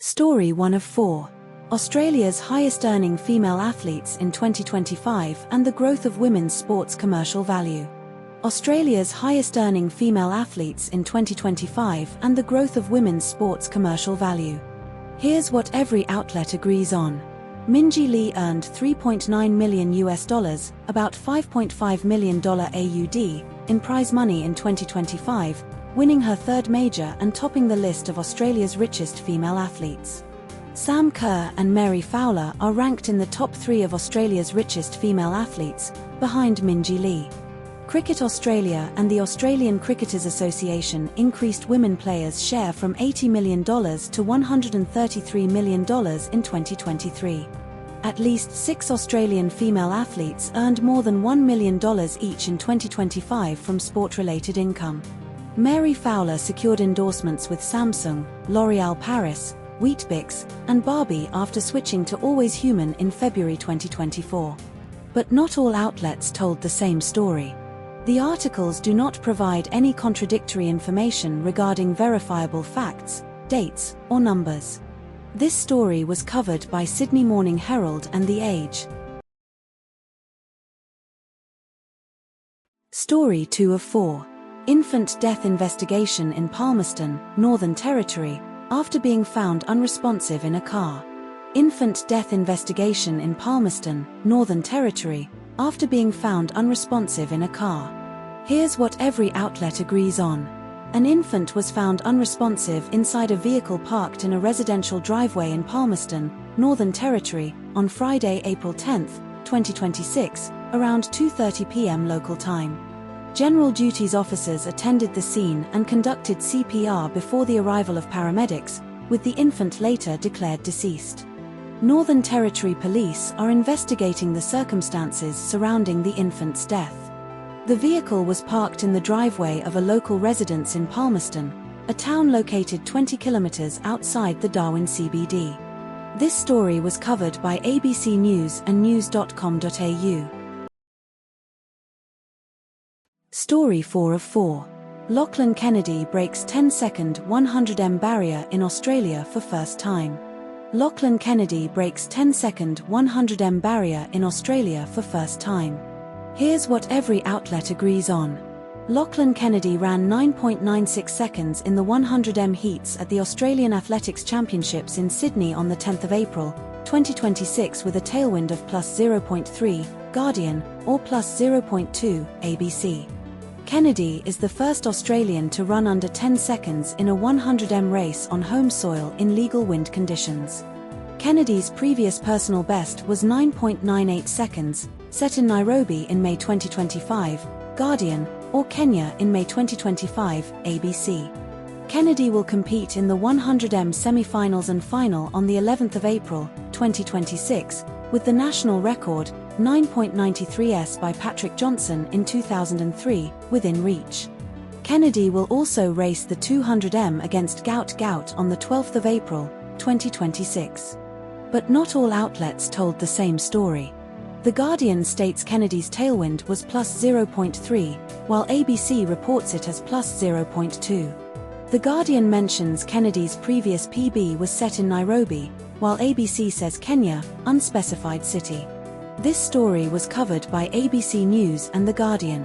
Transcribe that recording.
Story 1 of 4. Australia's highest-earning female athletes in 2025 and the growth of women's sports commercial value. Australia's highest-earning female athletes in 2025 and the growth of women's sports commercial value. Here's what every outlet agrees on. Minjee Lee earned $3.9 million, about $5.5 million AUD, in prize money in 2025, winning her third major and topping the list of Australia's richest female athletes. Sam Kerr and Mary Fowler are ranked in the top 3 of Australia's richest female athletes, behind Minjee Lee. Cricket Australia and the Australian Cricketers Association increased women players' share from $80 million to $133 million in 2023. At least 6 Australian female athletes earned more than $1 million each in 2025 from sport-related income. Mary Fowler secured endorsements with Samsung, L'Oréal Paris, Weet-Bix, and Barbie after switching to Always Human in February 2024. But not all outlets told the same story. The articles do not provide any contradictory information regarding verifiable facts, dates, or numbers. This story was covered by Sydney Morning Herald and The Age. Story 2 of 4. Infant death investigation in Palmerston, Northern Territory, after being found unresponsive in a car. Infant death investigation in Palmerston, Northern Territory, after being found unresponsive in a car. Here's what every outlet agrees on. An infant was found unresponsive inside a vehicle parked in a residential driveway in Palmerston, Northern Territory, on Friday, April 10, 2026, around 2:30 p.m. local time. General Duties officers attended the scene and conducted CPR before the arrival of paramedics, with the infant later declared deceased. Northern Territory Police are investigating the circumstances surrounding the infant's death. The vehicle was parked in the driveway of a local residence in Palmerston, a town located 20 kilometers outside the Darwin CBD. This story was covered by ABC News and news.com.au. Story 4 of 4. Lachlan Kennedy breaks 10-second 100m barrier in Australia for first time. Lachlan Kennedy breaks 10-second 100m barrier in Australia for first time. Here's what every outlet agrees on. Lachlan Kennedy ran 9.96 seconds in the 100m heats at the Australian Athletics Championships in Sydney on the 10th of April, 2026 with a tailwind of plus 0.3, Guardian, or plus 0.2, ABC. Kennedy is the first Australian to run under 10 seconds in a 100m race on home soil in legal wind conditions. Kennedy's previous personal best was 9.98 seconds, set in Nairobi in May 2025, Guardian, or Kenya in May 2025, ABC. Kennedy will compete in the 100m semi-finals and final on the 11th of April, 2026, with the national record, 9.93s by Patrick Johnson in 2003, within reach. Kennedy will also race the 200m against Gout on the 12th of April, 2026. But not all outlets told the same story. The Guardian states Kennedy's tailwind was plus 0.3, while ABC reports it as plus 0.2. The Guardian mentions Kennedy's previous PB was set in Nairobi, while ABC says Kenya, unspecified city. This story was covered by ABC News and The Guardian.